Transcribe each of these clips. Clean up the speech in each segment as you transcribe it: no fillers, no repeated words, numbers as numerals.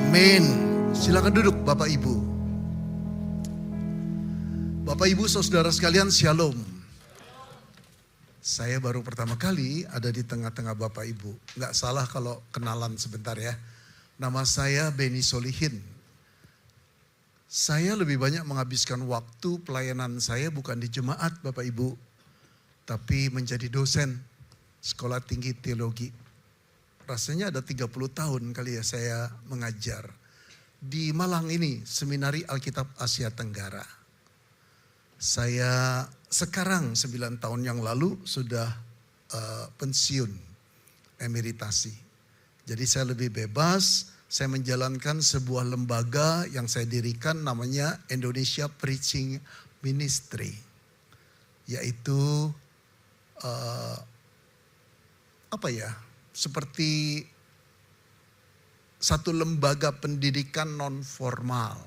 Amin. Silakan duduk Bapak Ibu. Bapak Ibu saudara sekalian, Shalom. Saya baru pertama kali ada di tengah-tengah Bapak Ibu. Nggak salah kalau kenalan sebentar ya. Nama saya Benny Solihin. Saya lebih banyak menghabiskan waktu pelayanan saya bukan di jemaat Bapak Ibu, tapi menjadi dosen Sekolah Tinggi Teologi. Rasanya ada 30 tahun kali ya saya mengajar di Malang ini, Seminari Alkitab Asia Tenggara. Saya sekarang 9 tahun yang lalu sudah pensiun, emeritasi. Jadi saya lebih bebas, saya menjalankan sebuah lembaga yang saya dirikan namanya Indonesia Preaching Ministry. Yaitu seperti satu lembaga pendidikan non formal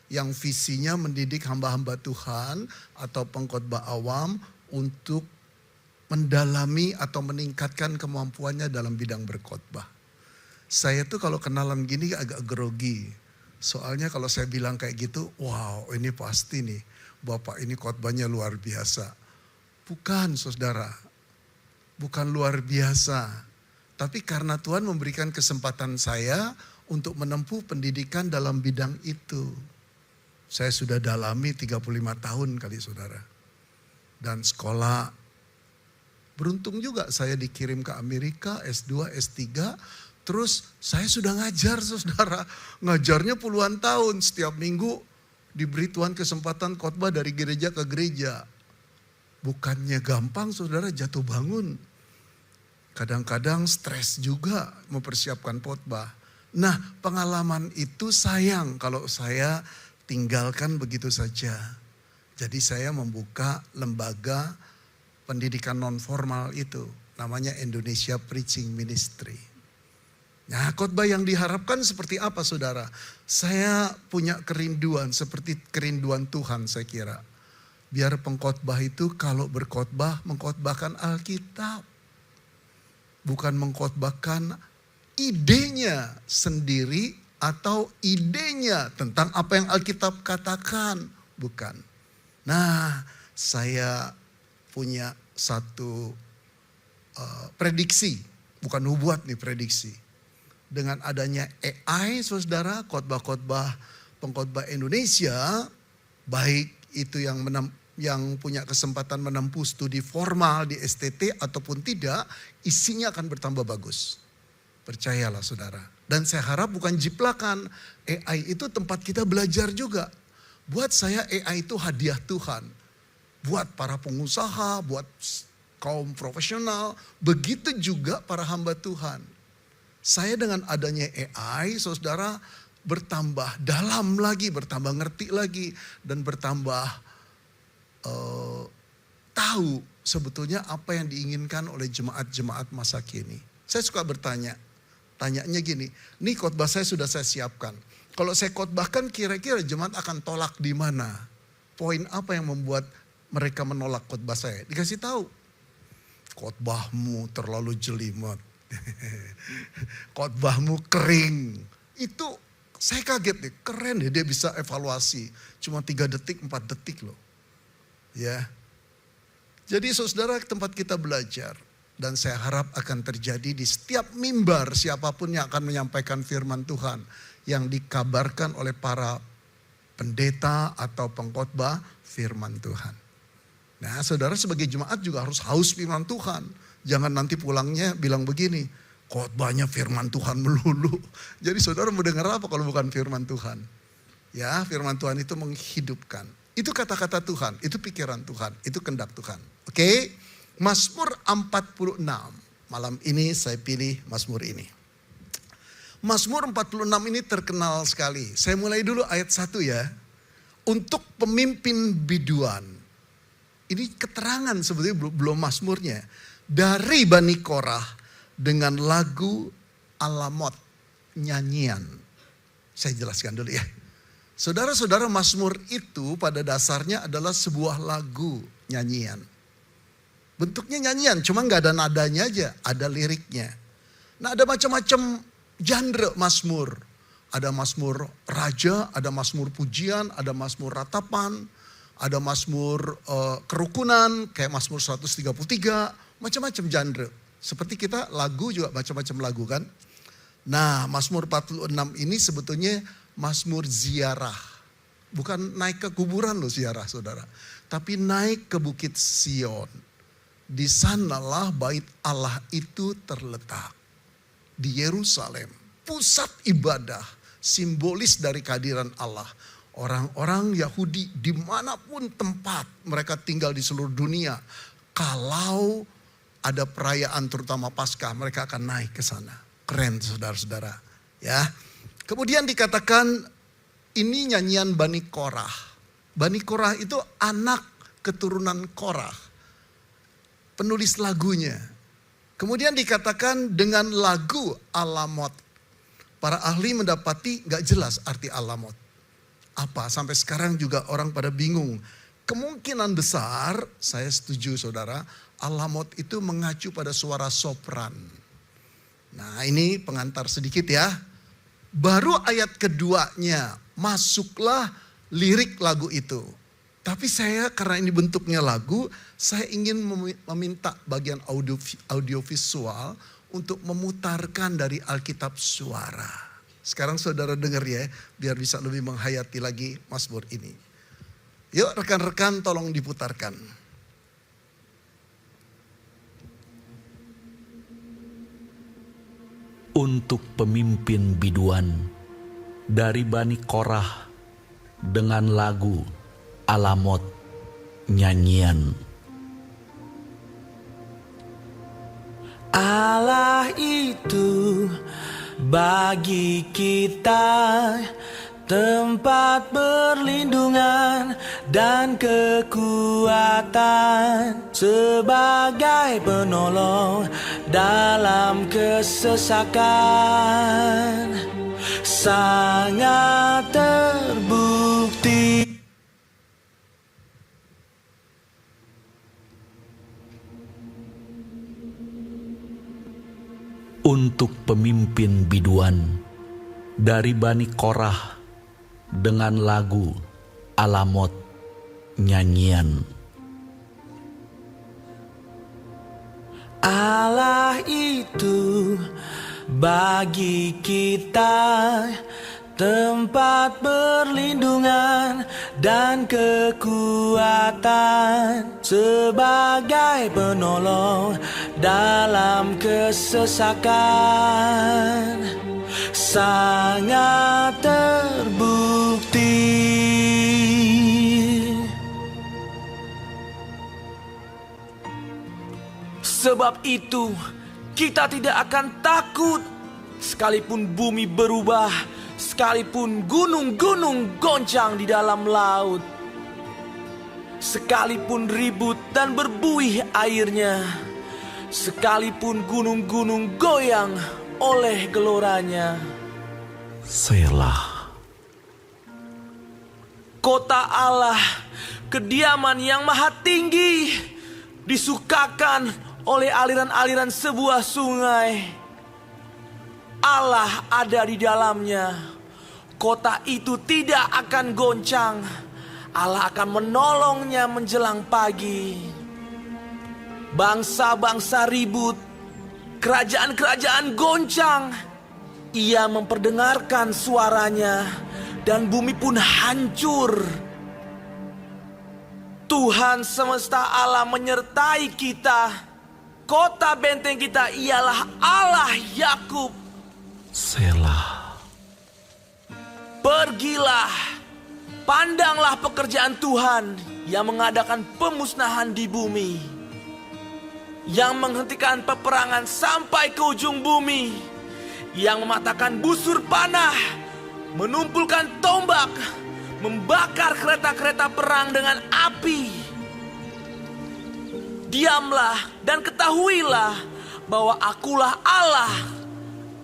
yang visinya mendidik hamba-hamba Tuhan atau pengkhotbah awam untuk mendalami atau meningkatkan kemampuannya dalam bidang berkhotbah. Saya tuh kalau kenalan gini agak grogi. Soalnya kalau saya bilang kayak gitu, wow ini pasti nih Bapak ini khotbahnya luar biasa. Bukan saudara, bukan luar biasa. Tapi karena Tuhan memberikan kesempatan saya untuk menempuh pendidikan dalam bidang itu. Saya sudah dalami 35 tahun kali saudara. Dan sekolah, beruntung juga saya dikirim ke Amerika S2, S3. Terus saya sudah ngajar saudara. Ngajarnya puluhan tahun, setiap minggu diberi Tuhan kesempatan khotbah dari gereja ke gereja. Bukannya gampang saudara, jatuh bangun. Kadang-kadang stres juga mempersiapkan khotbah. Nah, pengalaman itu sayang kalau saya tinggalkan begitu saja. Jadi saya membuka lembaga pendidikan non formal itu. Namanya Indonesia Preaching Ministry. Nah, khotbah yang diharapkan seperti apa saudara? Saya punya kerinduan seperti kerinduan Tuhan saya kira. Biar pengkhotbah itu kalau berkhotbah mengkhotbahkan Alkitab. Bukan mengkhotbahkan idenya sendiri atau idenya tentang apa yang Alkitab katakan. Bukan. Nah, saya punya satu prediksi. Bukan nubuat nih, prediksi. Dengan adanya AI, saudara, khotbah-khotbah pengkhotbah Indonesia, baik itu yang punya kesempatan menempuh studi formal di STT ataupun tidak, isinya akan bertambah bagus. Percayalah saudara. Dan saya harap bukan jiplakan. AI itu tempat kita belajar juga. Buat saya AI itu hadiah Tuhan. Buat para pengusaha, buat kaum profesional. Begitu juga para hamba Tuhan. Saya dengan adanya AI, saudara, bertambah dalam lagi, bertambah ngerti lagi. Dan bertambah tahu sebetulnya apa yang diinginkan oleh jemaat-jemaat masa kini. Saya suka bertanya, tanyanya gini, nih khotbah saya sudah saya siapkan. Kalau saya khotbahkan kira-kira jemaat akan tolak di mana? Poin apa yang membuat mereka menolak khotbah saya? Dikasih tahu, khotbahmu terlalu jelimet, khotbahmu kering. Itu saya kaget nih, keren deh dia bisa evaluasi. Cuma 3 detik, 4 detik loh. Ya, jadi saudara tempat kita belajar dan saya harap akan terjadi di setiap mimbar siapapun yang akan menyampaikan firman Tuhan yang dikabarkan oleh para pendeta atau pengkhotbah firman Tuhan. Nah, saudara sebagai jemaat juga harus haus firman Tuhan. Jangan nanti pulangnya bilang begini, khotbahnya firman Tuhan melulu. Jadi saudara mau dengar apa kalau bukan firman Tuhan? Ya, firman Tuhan itu menghidupkan. Itu kata-kata Tuhan, itu pikiran Tuhan, itu kehendak Tuhan. Oke, Mazmur 46. Malam ini saya pilih Mazmur ini. Mazmur 46 ini terkenal sekali. Saya mulai dulu ayat 1 ya. Untuk pemimpin biduan. Ini keterangan sebetulnya belum Mazmurnya. Dari Bani Korah dengan lagu Alamot, nyanyian. Saya jelaskan dulu ya. Saudara-saudara, Mazmur itu pada dasarnya adalah sebuah lagu nyanyian. Bentuknya nyanyian, cuma gak ada nadanya aja, ada liriknya. Nah ada macam-macam genre Mazmur. ada mazmur raja, ada mazmur pujian, ada mazmur ratapan, ada mazmur kerukunan, kayak mazmur 133, macam-macam genre. Seperti kita lagu juga macam-macam lagu kan. Nah, mazmur 46 ini sebetulnya mazmur ziarah. Bukan naik ke kuburan loh ziarah saudara. Tapi naik ke Bukit Sion. Di sanalah bait Allah itu terletak. Di Yerusalem. Pusat ibadah. Simbolis dari kehadiran Allah. Orang-orang Yahudi dimanapun tempat mereka tinggal di seluruh dunia. Kalau ada perayaan terutama Paskah, mereka akan naik ke sana. Keren saudara-saudara. Ya. Kemudian dikatakan ini nyanyian Bani Korah. Bani Korah itu anak keturunan Korah. Penulis lagunya. Kemudian dikatakan dengan lagu Alamot. Para ahli mendapati gak jelas arti Alamot. Apa? Sampai sekarang juga orang pada bingung. Kemungkinan besar, saya setuju saudara, Alamot itu mengacu pada suara sopran. Nah ini pengantar sedikit ya. Baru ayat keduanya masuklah lirik lagu itu. Tapi saya karena ini bentuknya lagu, saya ingin meminta bagian audiovisual untuk memutarkan dari Alkitab suara. Sekarang saudara dengar ya, biar bisa lebih menghayati lagi mazmur ini. Yuk rekan-rekan tolong diputarkan. Untuk pemimpin biduan dari Bani Korah dengan lagu Alamot nyanyian. Allah itu bagi kita tempat perlindungan dan kekuatan sebagai penolong dalam kesesakan. Sangat terbukti. Untuk pemimpin biduan dari Bani Korah dengan lagu Alamot nyanyian. Allah itu bagi kita tempat perlindungan dan kekuatan sebagai penolong dalam kesesakan. Sangat terbukti. Sebab itu kita tidak akan takut sekalipun bumi berubah, sekalipun gunung-gunung goncang di dalam laut, sekalipun ribut dan berbuih airnya, sekalipun gunung-gunung goyang oleh geloranya. Selah. Kota Allah, kediaman yang maha tinggi, disukakan oleh aliran-aliran sebuah sungai. Allah ada di dalamnya. Kota itu tidak akan goncang. Allah akan menolongnya menjelang pagi. Bangsa-bangsa ribut, kerajaan-kerajaan goncang. Ia memperdengarkan suaranya dan bumi pun hancur. Tuhan semesta alam menyertai kita. Kota benteng kita ialah Allah Yakub. Selah. Pergilah, pandanglah pekerjaan Tuhan yang mengadakan pemusnahan di bumi, yang menghentikan peperangan sampai ke ujung bumi, yang mematahkan busur panah, menumpulkan tombak, membakar kereta-kereta perang dengan api. Diamlah dan ketahuilah bahwa akulah Allah.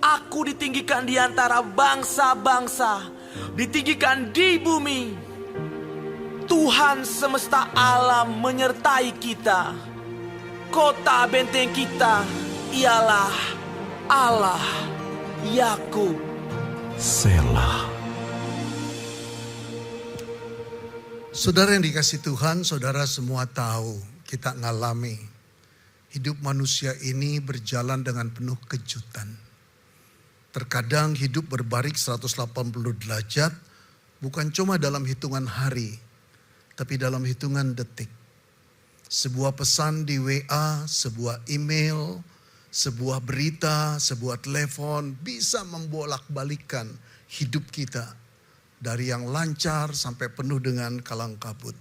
Aku ditinggikan di antara bangsa-bangsa, ditinggikan di bumi. Tuhan semesta alam menyertai kita. Kota benteng kita ialah Allah Yakub. Selah. Saudara yang dikasih Tuhan, saudara semua tahu, kita ngalami hidup manusia ini berjalan dengan penuh kejutan. Terkadang hidup berbalik 180 derajat, bukan cuma dalam hitungan hari, tapi dalam hitungan detik. Sebuah pesan di WA, sebuah email, sebuah berita, sebuah telepon bisa membolak-balikan hidup kita dari yang lancar sampai penuh dengan kalang kabut.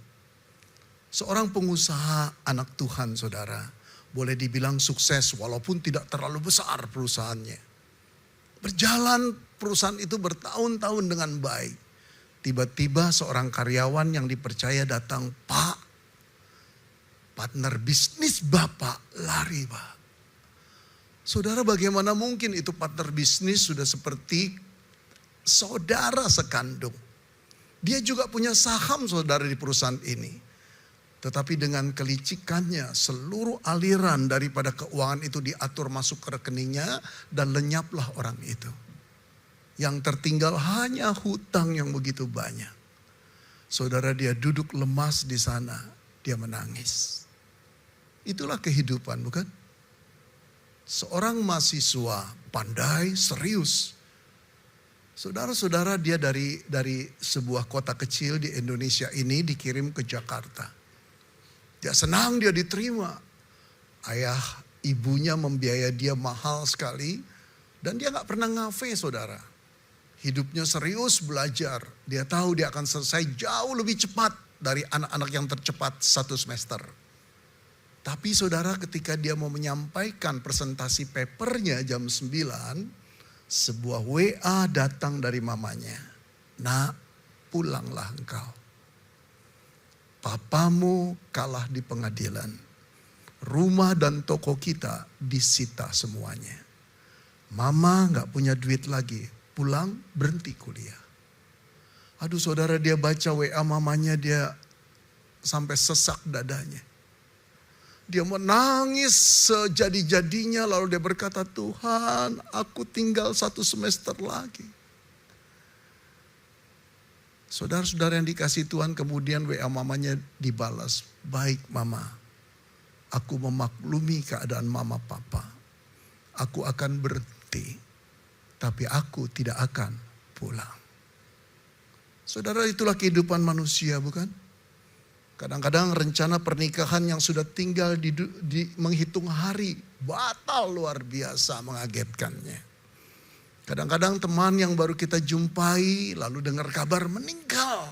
Seorang pengusaha anak Tuhan, saudara, boleh dibilang sukses walaupun tidak terlalu besar perusahaannya. Berjalan perusahaan itu bertahun-tahun dengan baik. Tiba-tiba seorang karyawan yang dipercaya datang, "Pak, partner bisnis Bapak lari, Pak." Saudara, bagaimana mungkin itu partner bisnis sudah seperti saudara sekandung. Dia juga punya saham, saudara, di perusahaan ini. Tetapi dengan kelicikannya seluruh aliran daripada keuangan itu diatur masuk ke rekeningnya dan lenyaplah orang itu. Yang tertinggal hanya hutang yang begitu banyak. Saudara, dia duduk lemas di sana, dia menangis. Itulah kehidupan, bukan? Seorang mahasiswa pandai, serius. Saudara-saudara, dia dari sebuah kota kecil di Indonesia ini dikirim ke Jakarta. Dia senang dia diterima. Ayah ibunya membiayai dia mahal sekali. Dan dia gak pernah ngafe, saudara. Hidupnya serius belajar. Dia tahu dia akan selesai jauh lebih cepat dari anak-anak yang tercepat 1 semester. Tapi saudara, ketika dia mau menyampaikan presentasi papernya jam 9, sebuah WA datang dari mamanya. "Nak, pulanglah engkau. Papamu kalah di pengadilan. Rumah dan toko kita disita semuanya. Mama gak punya duit lagi. Pulang, berhenti kuliah." Aduh saudara, dia baca WA mamanya, dia sampai sesak dadanya. Dia menangis sejadi-jadinya, lalu dia berkata, "Tuhan, aku tinggal 1 semester lagi." Saudara-saudara yang dikasih Tuhan, kemudian WA mamanya dibalas, "Baik mama, aku memaklumi keadaan mama papa. Aku akan berhenti, tapi aku tidak akan pulang." Saudara, itulah kehidupan manusia, bukan? Kadang-kadang rencana pernikahan yang sudah tinggal di menghitung hari batal luar biasa mengagetkannya. Kadang-kadang teman yang baru kita jumpai lalu dengar kabar meninggal.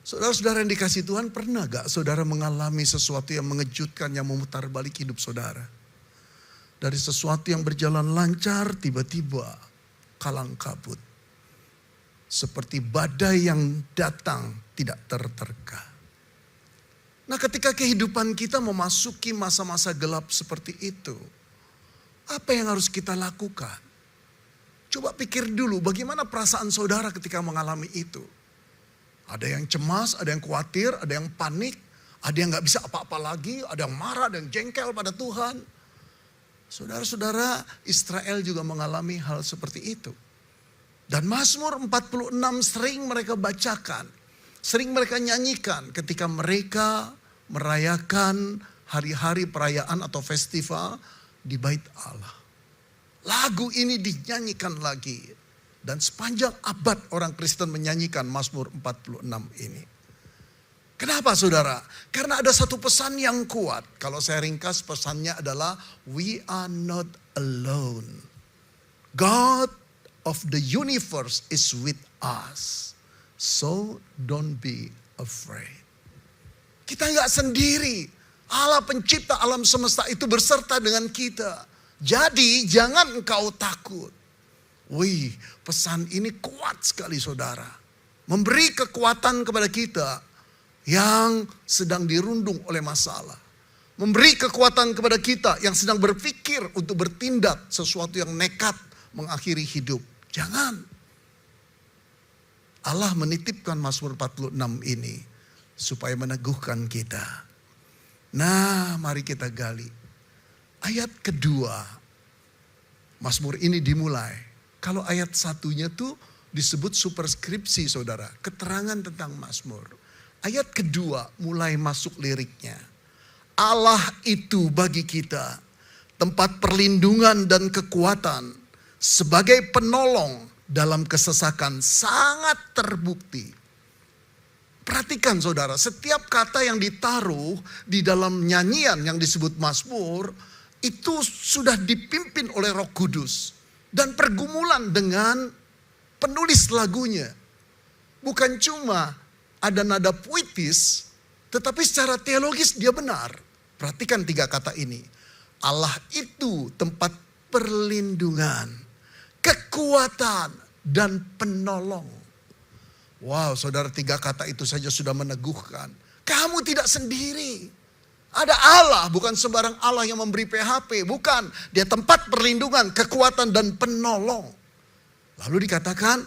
Saudara-saudara yang dikasih Tuhan, pernah gak saudara mengalami sesuatu yang mengejutkan yang memutar balik hidup saudara? Dari sesuatu yang berjalan lancar tiba-tiba kalang kabut. Seperti badai yang datang tidak terterka. Nah, ketika kehidupan kita memasuki masa-masa gelap seperti itu, apa yang harus kita lakukan? Coba pikir dulu bagaimana perasaan saudara ketika mengalami itu. Ada yang cemas, ada yang khawatir, ada yang panik, ada yang gak bisa apa-apa lagi, ada yang marah, ada yang jengkel pada Tuhan. Saudara-saudara, Israel juga mengalami hal seperti itu. Dan Mazmur 46 sering mereka bacakan, sering mereka nyanyikan ketika mereka merayakan hari-hari perayaan atau festival di Bait Allah. Lagu ini dinyanyikan lagi. Dan sepanjang abad orang Kristen menyanyikan Mazmur 46 ini. Kenapa saudara? Karena ada satu pesan yang kuat. Kalau saya ringkas, pesannya adalah we are not alone. God of the universe is with us. So don't be afraid. Kita gak sendiri. Allah pencipta alam semesta itu berserta dengan kita. Jadi jangan engkau takut. Wih, pesan ini kuat sekali saudara. Memberi kekuatan kepada kita yang sedang dirundung oleh masalah. Memberi kekuatan kepada kita yang sedang berpikir untuk bertindak sesuatu yang nekat mengakhiri hidup. Jangan. Allah menitipkan Mazmur 46 ini supaya meneguhkan kita. Nah, mari kita gali. Ayat kedua. Mazmur ini dimulai. Kalau ayat satunya tuh disebut superskripsi saudara, keterangan tentang Mazmur. Ayat kedua mulai masuk liriknya. Allah itu bagi kita tempat perlindungan dan kekuatan, sebagai penolong dalam kesesakan sangat terbukti. Perhatikan saudara, setiap kata yang ditaruh di dalam nyanyian yang disebut Mazmur, itu sudah dipimpin oleh Roh Kudus. Dan pergumulan dengan penulis lagunya. Bukan cuma ada nada puitis, tetapi secara teologis dia benar. Perhatikan 3 kata ini. Allah itu tempat perlindungan, kekuatan, dan penolong. Wow, saudara, 3 kata itu saja sudah meneguhkan. Kamu tidak sendiri. Ada Allah, bukan sembarang Allah yang memberi PHP. Bukan, dia tempat perlindungan, kekuatan, dan penolong. Lalu dikatakan,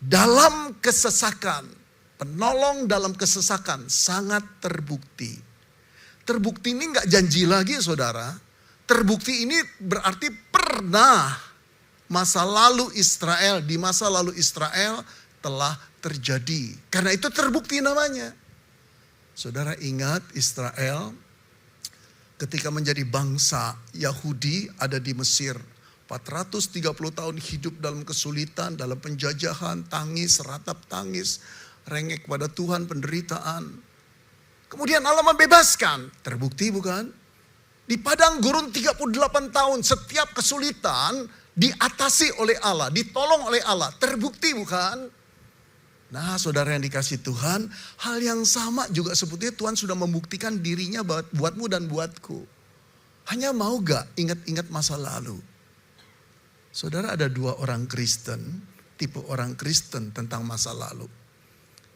dalam kesesakan, penolong dalam kesesakan sangat terbukti. Terbukti ini gak janji lagi saudara. Terbukti ini berarti pernah masa lalu Israel, di masa lalu Israel telah terjadi. Karena itu terbukti namanya. Saudara ingat Israel ketika menjadi bangsa Yahudi ada di Mesir. 430 tahun hidup dalam kesulitan, dalam penjajahan, tangis, ratap tangis, rengek pada Tuhan, penderitaan. Kemudian Allah membebaskan, terbukti bukan? Di padang gurun 38 tahun setiap kesulitan diatasi oleh Allah, ditolong oleh Allah, terbukti bukan? Nah saudara yang dikasih Tuhan, hal yang sama juga sebetulnya Tuhan sudah membuktikan dirinya buatmu dan buatku. Hanya mau gak ingat-ingat masa lalu? Saudara, ada 2 orang Kristen, tipe orang Kristen tentang masa lalu.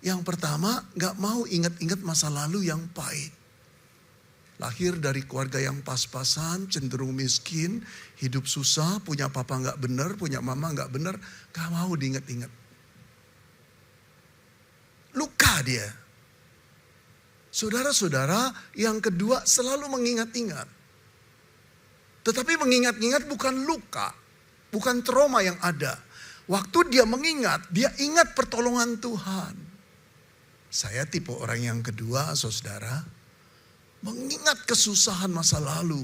Yang pertama gak mau ingat-ingat masa lalu yang pahit. Lahir dari keluarga yang pas-pasan, cenderung miskin, hidup susah, punya papa gak benar, punya mama gak benar, gak mau diingat-ingat. Luka dia. Saudara-saudara, yang kedua selalu mengingat-ingat. Tetapi mengingat-ingat bukan luka, bukan trauma yang ada. Waktu dia mengingat, dia ingat pertolongan Tuhan. Saya tipe orang yang kedua, saudara. Mengingat kesusahan masa lalu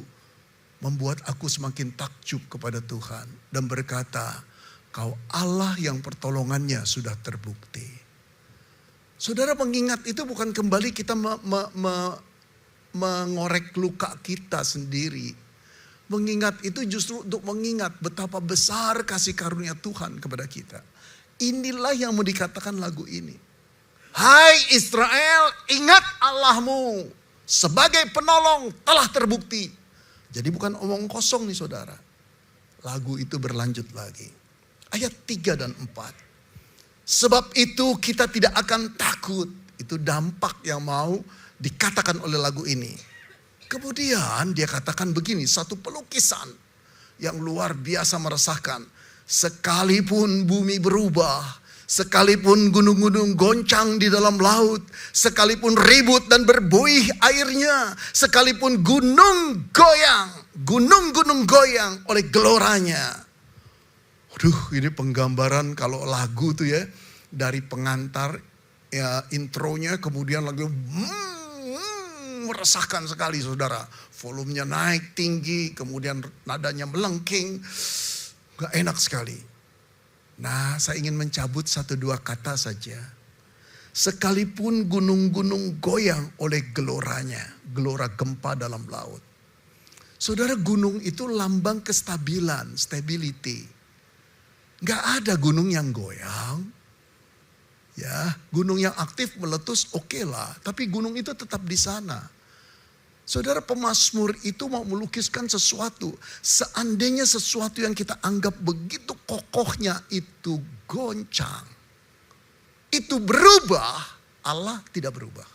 membuat aku semakin takjub kepada Tuhan dan berkata, Kau Allah yang pertolongannya sudah terbukti. Saudara, mengingat itu bukan kembali kita mengorek luka kita sendiri. Mengingat itu justru untuk mengingat betapa besar kasih karunia Tuhan kepada kita. Inilah yang mau dikatakan lagu ini. Hai Israel, ingat Allahmu sebagai penolong telah terbukti. Jadi bukan omong kosong nih saudara. Lagu itu berlanjut lagi. Ayat 3 dan 4. Sebab itu kita tidak akan takut. Itu dampak yang mau dikatakan oleh lagu ini. Kemudian dia katakan begini, satu pelukisan yang luar biasa meresahkan. Sekalipun bumi berubah, sekalipun gunung-gunung goncang di dalam laut, sekalipun ribut dan berbuih airnya, sekalipun gunung goyang, gunung-gunung goyang oleh geloranya. Waduh, ini penggambaran kalau lagu tuh ya, dari pengantar ya intronya kemudian lagu meresahkan sekali saudara. Volumenya naik tinggi, kemudian nadanya melengking, gak enak sekali. Nah, saya ingin mencabut 1-2 kata saja. Sekalipun gunung-gunung goyang oleh geloranya, gelora gempa dalam laut. Saudara, gunung itu lambang kestabilan, stability. Gak ada gunung yang goyang. Ya, gunung yang aktif meletus oke lah, tapi gunung itu tetap di sana. Saudara, pemazmur itu mau melukiskan sesuatu. Seandainya sesuatu yang kita anggap begitu kokohnya itu goncang, itu berubah, Allah tidak berubah.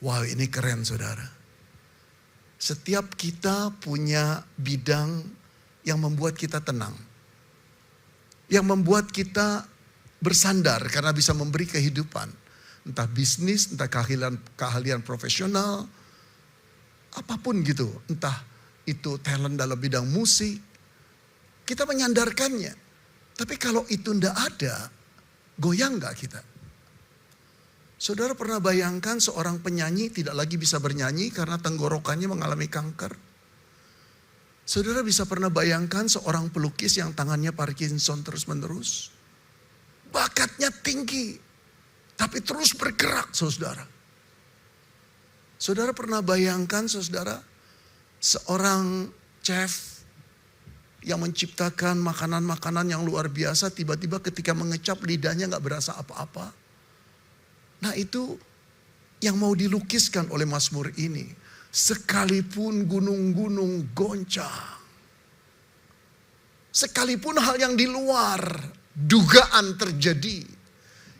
Wow, ini keren saudara. Setiap kita punya bidang yang membuat kita tenang. Yang membuat kita bersandar karena bisa memberi kehidupan. Entah bisnis, entah keahlian profesional, apapun gitu. Entah itu talent dalam bidang musik, kita menyandarkannya. Tapi kalau itu ndak ada, goyang nggak kita? Saudara pernah bayangkan seorang penyanyi tidak lagi bisa bernyanyi karena tenggorokannya mengalami kanker? Saudara bisa pernah bayangkan seorang pelukis yang tangannya Parkinson terus-menerus? Bakatnya tinggi, tapi terus bergerak, saudara. Saudara pernah bayangkan, saudara, seorang chef yang menciptakan makanan-makanan yang luar biasa, tiba-tiba ketika mengecap lidahnya gak berasa apa-apa. Nah itu yang mau dilukiskan oleh Mazmur ini. Sekalipun gunung-gunung goncang, sekalipun hal yang di luar dugaan terjadi,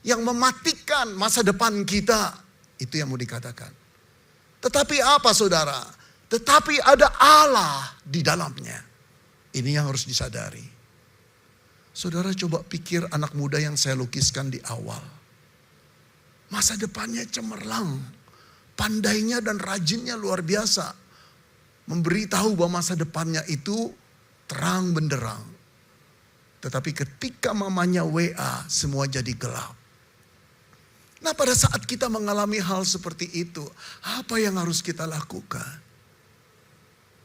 yang mematikan masa depan kita, itu yang mau dikatakan. Tetapi apa saudara? Tetapi ada Allah di dalamnya. Ini yang harus disadari. Saudara coba pikir anak muda yang saya lukiskan di awal. Masa depannya cemerlang. Pandainya dan rajinnya luar biasa. Memberitahu bahwa masa depannya itu terang benderang. Tetapi ketika mamanya WA, semua jadi gelap. Nah pada saat kita mengalami hal seperti itu, apa yang harus kita lakukan?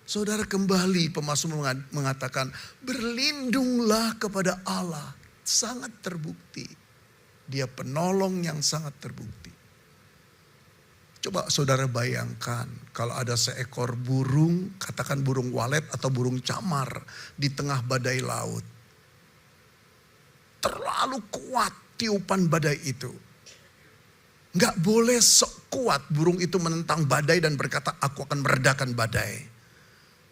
Saudara, kembali pemazmur mengatakan, berlindunglah kepada Allah. Sangat terbukti. Dia penolong yang sangat terbukti. Coba saudara bayangkan kalau ada seekor burung, katakan burung walet atau burung camar di tengah badai laut. Terlalu kuat tiupan badai itu. Nggak boleh sok kuat burung itu menentang badai dan berkata, aku akan meredakan badai.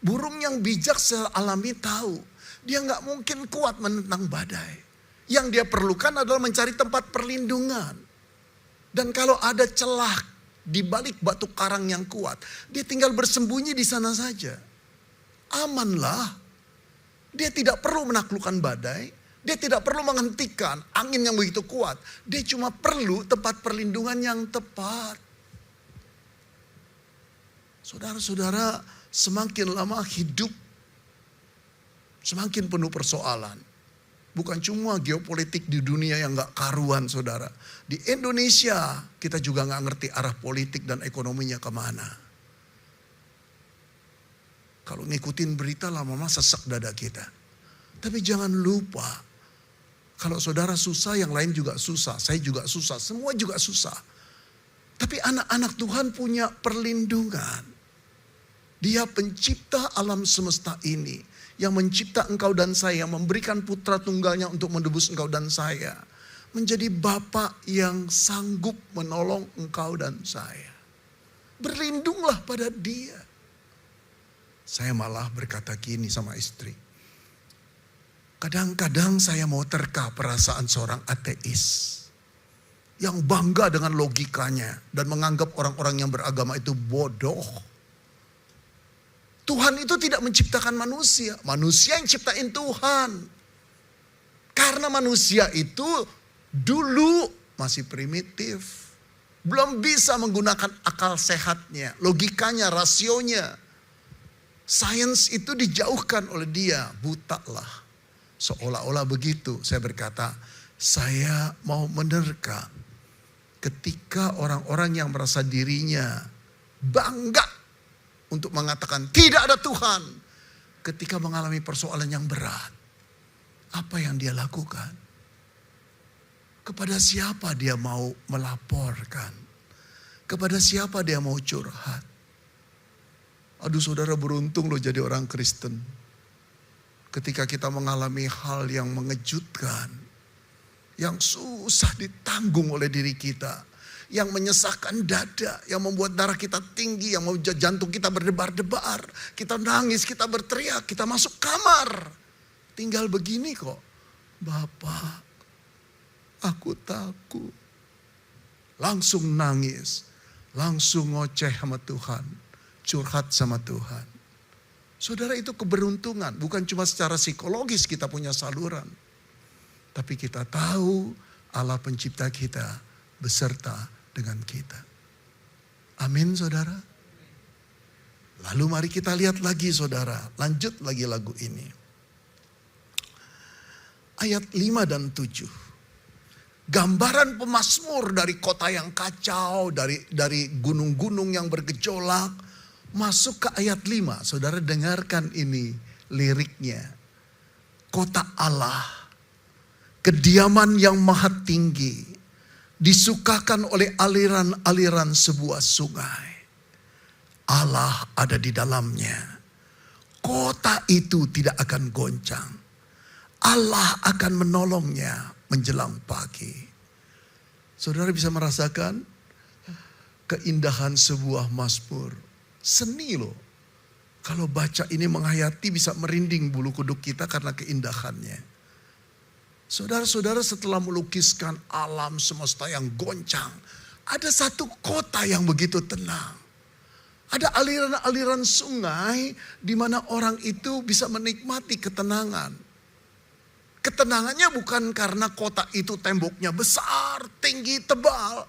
Burung yang bijak secara alami tahu, dia nggak mungkin kuat menentang badai. Yang dia perlukan adalah mencari tempat perlindungan. Dan kalau ada celah di balik batu karang yang kuat, dia tinggal bersembunyi di sana saja. Amanlah. Dia tidak perlu menaklukkan badai. Dia tidak perlu menghentikan angin yang begitu kuat. Dia cuma perlu tempat perlindungan yang tepat. Saudara-saudara, semakin lama hidup, semakin penuh persoalan. Bukan cuma geopolitik di dunia yang gak karuan, saudara. Di Indonesia kita juga gak ngerti arah politik dan ekonominya kemana. Kalau ngikutin berita lama-lama sesak dada kita. Tapi jangan lupa, kalau saudara susah, yang lain juga susah. Saya juga susah, semua juga susah. Tapi anak-anak Tuhan punya perlindungan. Dia pencipta alam semesta ini. Yang mencipta engkau dan saya, yang memberikan putra tunggalnya untuk menebus engkau dan saya. Menjadi Bapa yang sanggup menolong engkau dan saya. Berlindunglah pada Dia. Saya malah berkata gini sama istri. Kadang-kadang saya mau terka perasaan seorang ateis. Yang bangga dengan logikanya dan menganggap orang-orang yang beragama itu bodoh. Tuhan itu tidak menciptakan manusia. Manusia yang ciptain Tuhan. Karena manusia itu dulu masih primitif. Belum bisa menggunakan akal sehatnya, logikanya, rasionya. Sains itu dijauhkan oleh dia. Buta lah. Seolah-olah begitu. Saya berkata, saya mau menerka. Ketika orang-orang yang merasa dirinya bangga untuk mengatakan tidak ada Tuhan. Ketika mengalami persoalan yang berat. Apa yang dia lakukan? Kepada siapa dia mau melaporkan? Kepada siapa dia mau curhat? Aduh saudara, beruntung loh jadi orang Kristen. Ketika kita mengalami hal yang mengejutkan. Yang susah ditanggung oleh diri kita. Yang menyesakkan dada, yang membuat darah kita tinggi, yang membuat jantung kita berdebar-debar. Kita nangis, kita berteriak, kita masuk kamar. Tinggal begini kok. Bapak, aku takut. Langsung nangis, langsung ngoceh sama Tuhan. Curhat sama Tuhan. Saudara, itu keberuntungan. Bukan cuma secara psikologis kita punya saluran. Tapi kita tahu Allah pencipta kita beserta dengan kita. Amin saudara. Lalu mari kita lihat lagi saudara, lanjut lagi lagu ini. Ayat 5 dan 7. Gambaran pemazmur dari kota yang kacau, dari gunung-gunung yang bergejolak. Masuk ke ayat 5, saudara dengarkan ini liriknya. Kota Allah, kediaman yang maha tinggi, disukakan oleh aliran-aliran sebuah sungai. Allah ada di dalamnya. Kota itu tidak akan goncang. Allah akan menolongnya menjelang pagi. Saudara bisa merasakan keindahan sebuah mazmur. Seni loh. Kalau baca ini menghayati bisa merinding bulu kuduk kita karena keindahannya. Saudara-saudara setelah melukiskan alam semesta yang goncang. Ada satu kota yang begitu tenang. Ada aliran-aliran sungai di mana orang itu bisa menikmati ketenangan. Ketenangannya bukan karena kota itu temboknya besar, tinggi, tebal.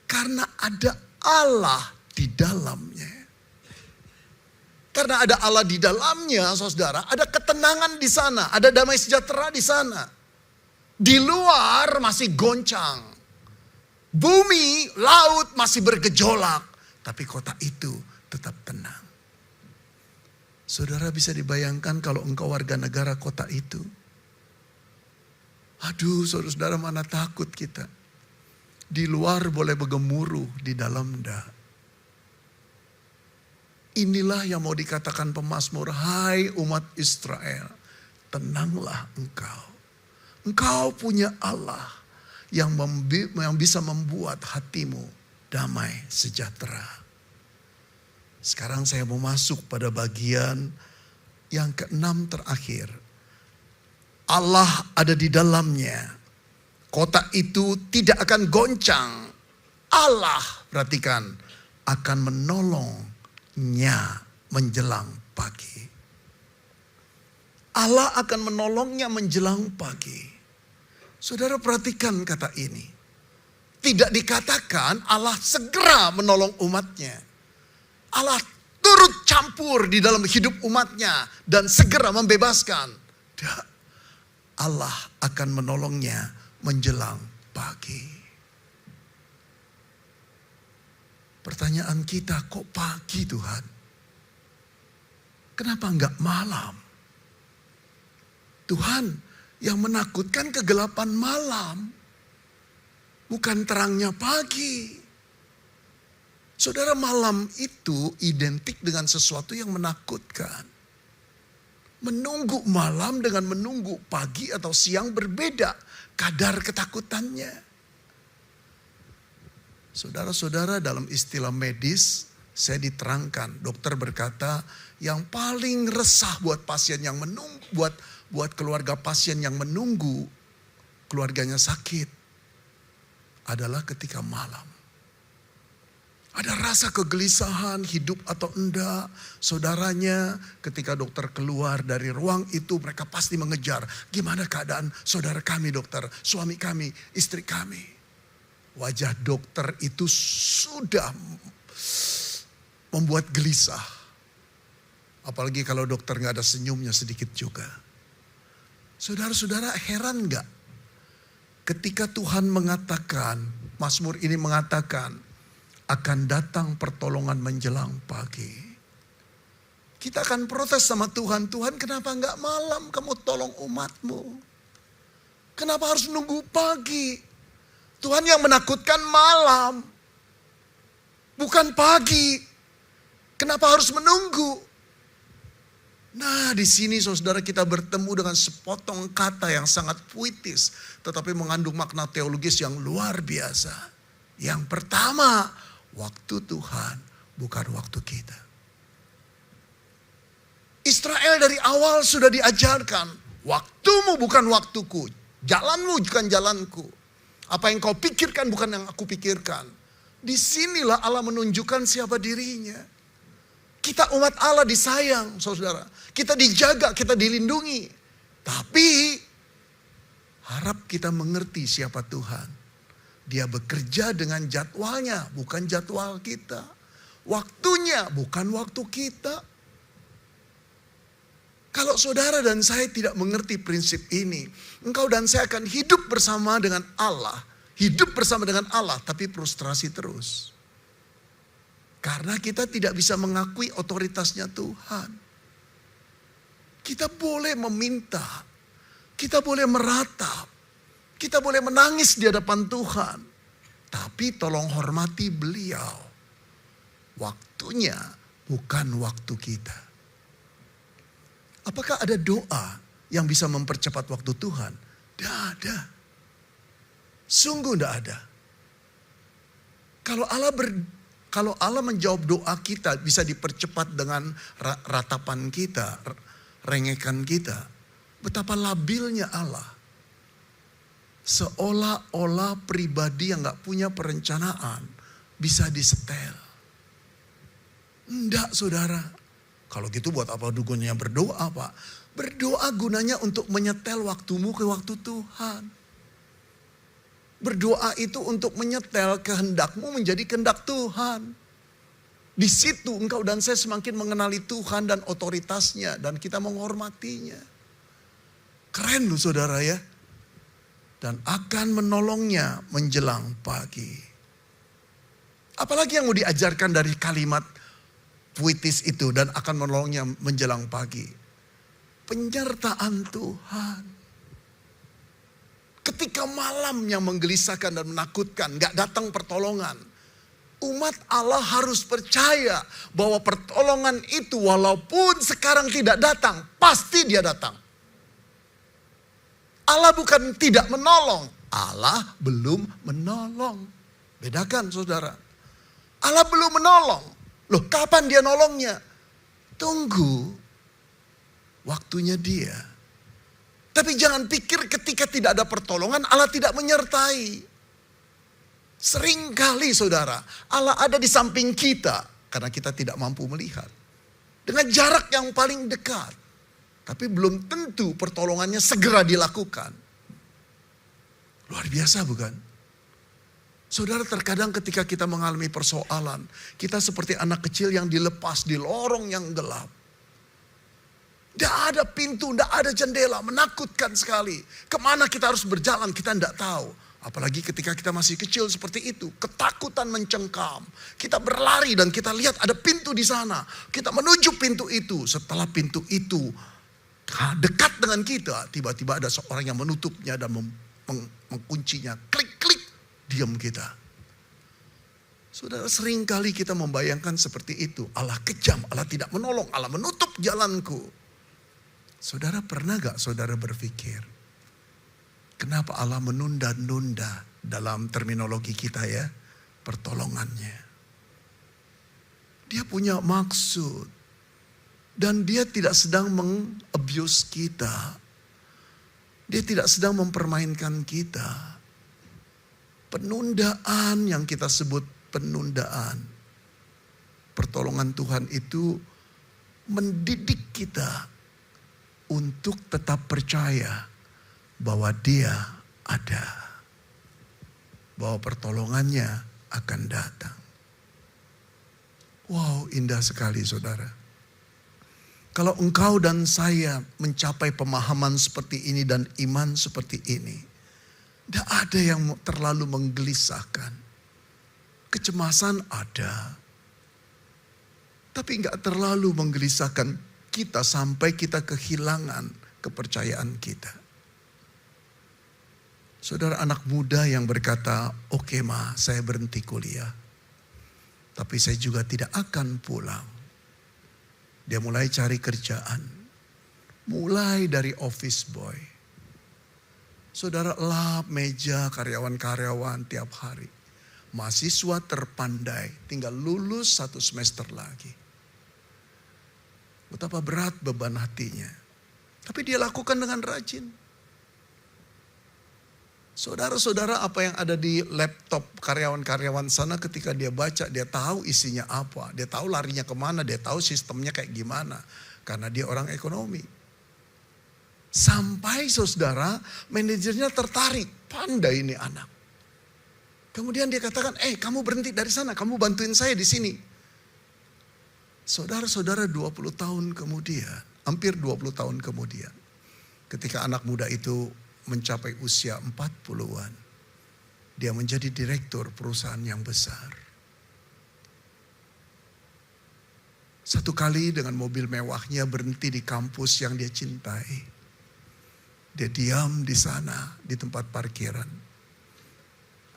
Karena ada Allah di dalamnya. Karena ada Allah di dalamnya, saudara, ada ketenangan di sana, ada damai sejahtera di sana. Di luar masih goncang. Bumi, laut masih bergejolak. Tapi kota itu tetap tenang. Saudara bisa dibayangkan kalau engkau warga negara kota itu. Aduh saudara-saudara, mana takut kita. Di luar boleh bergemuruh, di dalam enggak. Inilah yang mau dikatakan pemazmur, hai umat Israel, tenanglah engkau. Engkau punya Allah yang bisa membuat hatimu damai sejahtera. Sekarang saya mau masuk pada bagian yang ke-6 terakhir. Allah ada di dalamnya. Kota itu tidak akan goncang. Allah, perhatikan, akan menolongnya menjelang pagi. Allah akan menolongnya menjelang pagi. Saudara perhatikan kata ini. Tidak dikatakan Allah segera menolong umatnya. Allah turut campur di dalam hidup umatnya dan segera membebaskan. Tidak. Allah akan menolongnya menjelang pagi. Pertanyaan kita, kok pagi Tuhan? Kenapa enggak malam? Tuhan, yang menakutkan kegelapan malam, bukan terangnya pagi. Saudara, malam itu identik dengan sesuatu yang menakutkan. Menunggu malam dengan menunggu pagi atau siang berbeda kadar ketakutannya. Saudara-saudara, dalam istilah medis saya diterangkan, dokter berkata yang paling resah buat pasien yang menunggu, buat keluarga pasien yang menunggu keluarganya sakit adalah ketika malam. Ada rasa kegelisahan hidup atau enggak. Saudaranya ketika dokter keluar dari ruang itu mereka pasti mengejar. Gimana keadaan saudara kami dokter, suami kami, istri kami. Wajah dokter itu sudah membuat gelisah. Apalagi kalau dokter gak ada senyumnya sedikit juga. Saudara-saudara heran gak? Ketika Tuhan mengatakan, Mazmur ini mengatakan, akan datang pertolongan menjelang pagi. Kita akan protes sama Tuhan. Tuhan, kenapa enggak malam kamu tolong umatmu? Kenapa harus nunggu pagi? Tuhan, yang menakutkan malam, bukan pagi. Kenapa harus menunggu? Nah, di sini saudara kita bertemu dengan sepotong kata yang sangat puitis, tetapi mengandung makna teologis yang luar biasa. Yang pertama, waktu Tuhan bukan waktu kita. Israel dari awal sudah diajarkan, waktumu bukan waktuku, jalanmu bukan jalanku. Apa yang kau pikirkan bukan yang aku pikirkan. Disinilah Allah menunjukkan siapa dirinya. Kita umat Allah disayang, saudara. Kita dijaga, kita dilindungi. Tapi harap kita mengerti siapa Tuhan. Dia bekerja dengan jadwalnya, bukan jadwal kita. Waktunya bukan waktu kita. Kalau saudara dan saya tidak mengerti prinsip ini, engkau dan saya akan hidup bersama dengan Allah. Hidup bersama dengan Allah, tapi frustrasi terus. Karena kita tidak bisa mengakui otoritasnya Tuhan. Kita boleh meminta, kita boleh meratap, kita boleh menangis di hadapan Tuhan. Tapi tolong hormati beliau. Waktunya bukan waktu kita. Apakah ada doa yang bisa mempercepat waktu Tuhan? Tidak ada. Sungguh tidak ada. Kalau Allah menjawab doa kita bisa dipercepat dengan ratapan kita, rengekan kita. Betapa labilnya Allah. Seolah-olah pribadi yang gak punya perencanaan bisa disetel. Enggak saudara. Kalau gitu buat apa gunanya berdoa Pak? Berdoa gunanya untuk menyetel waktumu ke waktu Tuhan. Berdoa itu untuk menyetel kehendakmu menjadi kehendak Tuhan. Di situ engkau dan saya semakin mengenali Tuhan dan otoritasnya. Dan kita menghormatinya. Keren loh saudara ya. Dan akan menolongnya menjelang pagi. Apalagi yang mau diajarkan dari kalimat puitis itu dan akan menolongnya menjelang pagi. Penyertaan Tuhan. Ketika malam yang menggelisahkan dan menakutkan, gak datang pertolongan. Umat Allah harus percaya bahwa pertolongan itu walaupun sekarang tidak datang, pasti dia datang. Allah bukan tidak menolong, Allah belum menolong. Bedakan saudara. Allah belum menolong. Loh kapan dia nolongnya? Tunggu waktunya dia. Tapi jangan pikir ketika tidak ada pertolongan Allah tidak menyertai. Seringkali saudara Allah ada di samping kita karena kita tidak mampu melihat. Dengan jarak yang paling dekat. Tapi belum tentu pertolongannya segera dilakukan. Luar biasa bukan? Saudara terkadang ketika kita mengalami persoalan, kita seperti anak kecil yang dilepas di lorong yang gelap. Tidak ada pintu, tidak ada jendela, menakutkan sekali. Kemana kita harus berjalan kita tidak tahu. Apalagi ketika kita masih kecil seperti itu, ketakutan mencengkam. Kita berlari dan kita lihat ada pintu di sana. Kita menuju pintu itu, setelah pintu itu dekat dengan kita, tiba-tiba ada seorang yang menutupnya dan menguncinya. Klik-klik. Diam kita. Saudara seringkali kita membayangkan seperti itu. Allah kejam, Allah tidak menolong, Allah menutup jalanku. Saudara pernah gak saudara berpikir, kenapa Allah menunda-nunda dalam terminologi kita ya, pertolongannya. Dia punya maksud. Dan dia tidak sedang meng-abuse kita. Dia tidak sedang mempermainkan kita. Penundaan yang kita sebut penundaan. Pertolongan Tuhan itu mendidik kita untuk tetap percaya bahwa Dia ada. Bahwa pertolongannya akan datang. Wow, indah sekali saudara. Kalau engkau dan saya mencapai pemahaman seperti ini dan iman seperti ini. Tidak ada yang terlalu menggelisahkan. Kecemasan ada. Tapi enggak terlalu menggelisahkan kita sampai kita kehilangan kepercayaan kita. Saudara anak muda yang berkata, oke ma saya berhenti kuliah. Tapi saya juga tidak akan pulang. Dia mulai cari kerjaan. Mulai dari office boy. Saudara lap meja karyawan-karyawan tiap hari. Mahasiswa terpandai tinggal lulus 1 semester lagi. Betapa berat beban hatinya. Tapi dia lakukan dengan rajin. Saudara-saudara apa yang ada di laptop karyawan-karyawan sana ketika dia baca dia tahu isinya apa. Dia tahu larinya kemana, dia tahu sistemnya kayak gimana. Karena dia orang ekonomi. Sampai saudara manajernya tertarik, pandai ini anak. Kemudian dia katakan, kamu berhenti dari sana, kamu bantuin saya di sini. Saudara-saudara 20 tahun kemudian, hampir 20 tahun kemudian, ketika anak muda itu mencapai usia 40-an, dia menjadi direktur perusahaan yang besar. Satu kali dengan mobil mewahnya berhenti di kampus yang dia cintai. Dia diam di sana di tempat parkiran.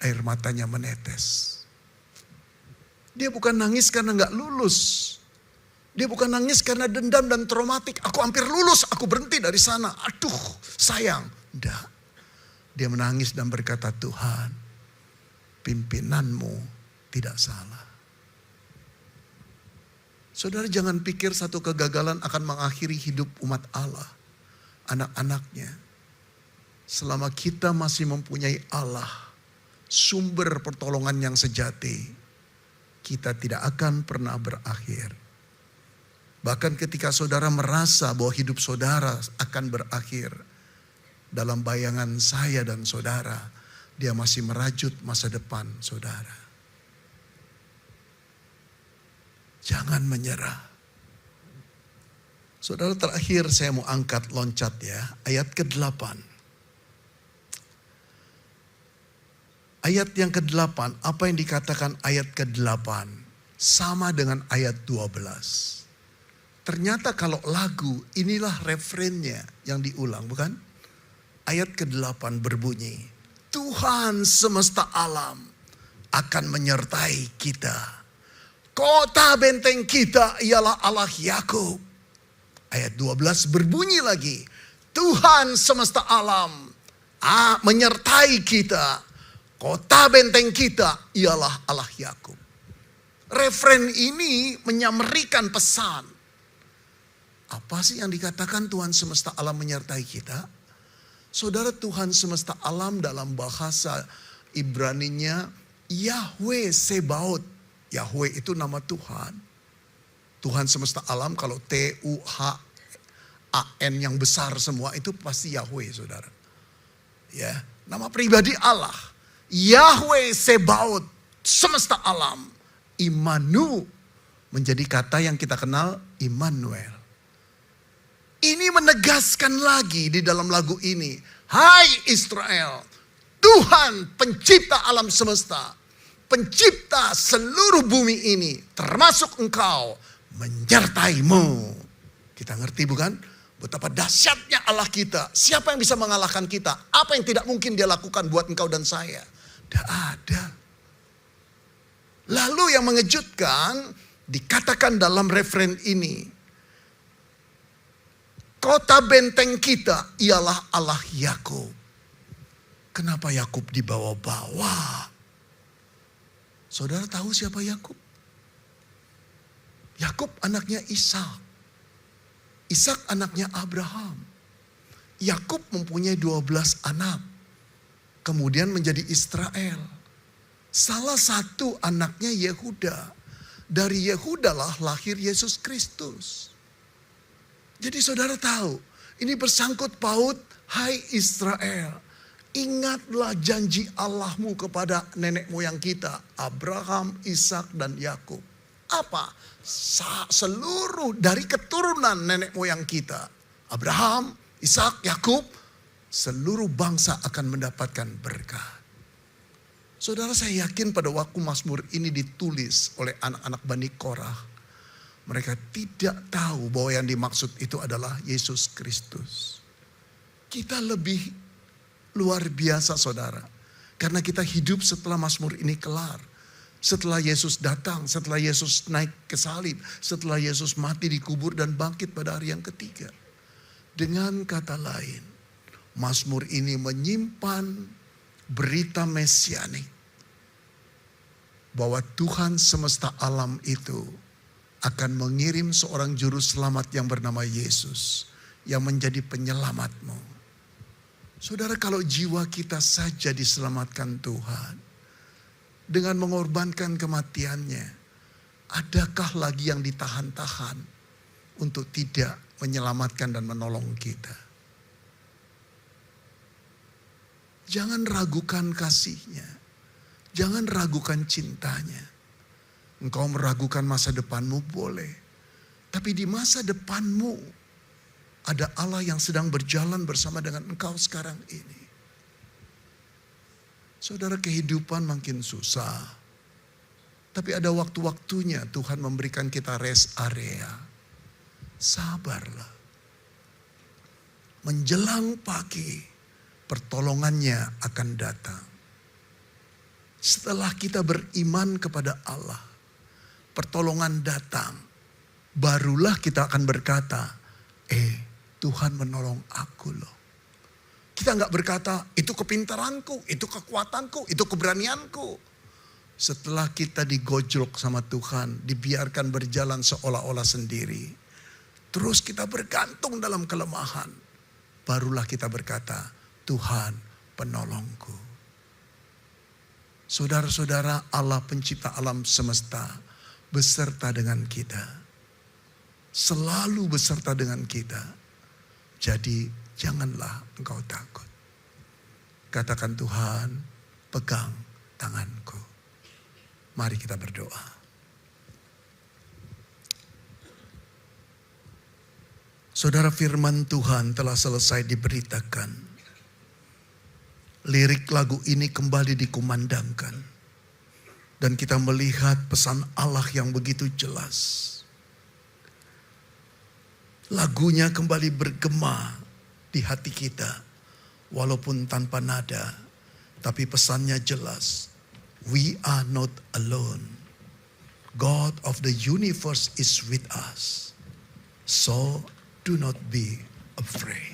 Air matanya menetes. Dia bukan nangis karena gak lulus. Dia bukan nangis karena dendam dan traumatik. Aku hampir lulus, aku berhenti dari sana. Aduh, sayang. Enggak. Dia menangis dan berkata, Tuhan, pimpinanmu tidak salah. Saudara, jangan pikir satu kegagalan akan mengakhiri hidup umat Allah, anak-anaknya. Selama kita masih mempunyai Allah, sumber pertolongan yang sejati, kita tidak akan pernah berakhir. Bahkan ketika saudara merasa bahwa hidup saudara akan berakhir, dalam bayangan saya dan saudara, dia masih merajut masa depan saudara. Jangan menyerah. Saudara, terakhir saya mau angkat loncat ya, ayat ke-8. Ayat yang ke-8, apa yang dikatakan ayat ke-8? Sama dengan ayat 12. Ternyata kalau lagu, inilah refrennya yang diulang, bukan? Ayat ke-8 berbunyi, Tuhan semesta alam akan menyertai kita. Kota benteng kita ialah Allah Yakub. Ayat 12 berbunyi lagi, Tuhan semesta alam menyertai kita. Kota benteng kita ialah Allah Yakub. Refren ini menyamerikan pesan. Apa sih yang dikatakan Tuhan semesta alam menyertai kita? Saudara, Tuhan semesta alam dalam bahasa Ibraninya Yahweh Sebaot. Yahweh itu nama Tuhan. Tuhan semesta alam, kalau T-U-H-A-N yang besar semua itu pasti Yahweh, saudara. Ya, nama pribadi Allah. Yahweh Sebaot, semesta alam. Imanu menjadi kata yang kita kenal Immanuel. Ini menegaskan lagi di dalam lagu ini. Hai Israel, Tuhan pencipta alam semesta, pencipta seluruh bumi ini, termasuk engkau, menyertaimu. Kita ngerti bukan? Betapa dahsyatnya Allah kita. Siapa yang bisa mengalahkan kita? Apa yang tidak mungkin dia lakukan buat engkau dan saya? Tidak ada. Lalu yang mengejutkan, dikatakan dalam referen ini, kota benteng kita ialah Allah Yakub. Kenapa Yakub dibawa-bawa? Saudara tahu siapa Yakub? Yakub anaknya Ishak. Ishak anaknya Abraham. Yakub mempunyai 12 anak. Kemudian menjadi Israel. Salah satu anaknya Yehuda. Dari Yehuda lah lahir Yesus Kristus. Jadi saudara tahu, ini bersangkut paut, hai Israel, ingatlah janji Allahmu kepada nenek moyang kita, Abraham, Ishak dan Yakub. Apa? Seluruh dari keturunan nenek moyang kita, Abraham, Ishak, Yakub, seluruh bangsa akan mendapatkan berkat. Saudara, saya yakin pada waktu Mazmur ini ditulis oleh anak-anak Bani Korah, mereka tidak tahu bahwa yang dimaksud itu adalah Yesus Kristus. Kita lebih luar biasa saudara. Karena kita hidup setelah Mazmur ini kelar. Setelah Yesus datang, setelah Yesus naik ke salib, setelah Yesus mati dikubur dan bangkit pada hari yang ketiga. Dengan kata lain, Mazmur ini menyimpan berita mesianik. Bahwa Tuhan semesta alam itu akan mengirim seorang juru selamat yang bernama Yesus. Yang menjadi penyelamatmu. Saudara, kalau jiwa kita saja diselamatkan Tuhan dengan mengorbankan kematiannya, adakah lagi yang ditahan-tahan untuk tidak menyelamatkan dan menolong kita? Jangan ragukan kasihnya, jangan ragukan cintanya. Engkau meragukan masa depanmu boleh, Tapi di masa depanmu ada Allah yang sedang berjalan bersama dengan engkau sekarang ini. Saudara, kehidupan makin susah. Tapi ada waktu-waktunya Tuhan memberikan kita rest area. Sabarlah. Menjelang pagi, pertolongannya akan datang. Setelah kita beriman kepada Allah, pertolongan datang. Barulah kita akan berkata, Tuhan menolong aku loh. Kita nggak berkata, itu kepintaranku, itu kekuatanku, itu keberanianku. Setelah kita digojlok sama Tuhan, dibiarkan berjalan seolah-olah sendiri. Terus kita bergantung dalam kelemahan. Barulah kita berkata, Tuhan penolongku. Saudara-saudara, Allah pencipta alam semesta beserta dengan kita. Selalu beserta dengan kita. Jadi janganlah engkau takut. Katakan, Tuhan, pegang tanganku. Mari kita berdoa. Saudara, firman Tuhan telah selesai diberitakan. Lirik lagu ini kembali dikumandangkan. Dan kita melihat pesan Allah yang begitu jelas. Lagunya kembali bergema di hati kita. Walaupun tanpa nada. Tapi pesannya jelas. We are not alone. God of the universe is with us. So do not be afraid.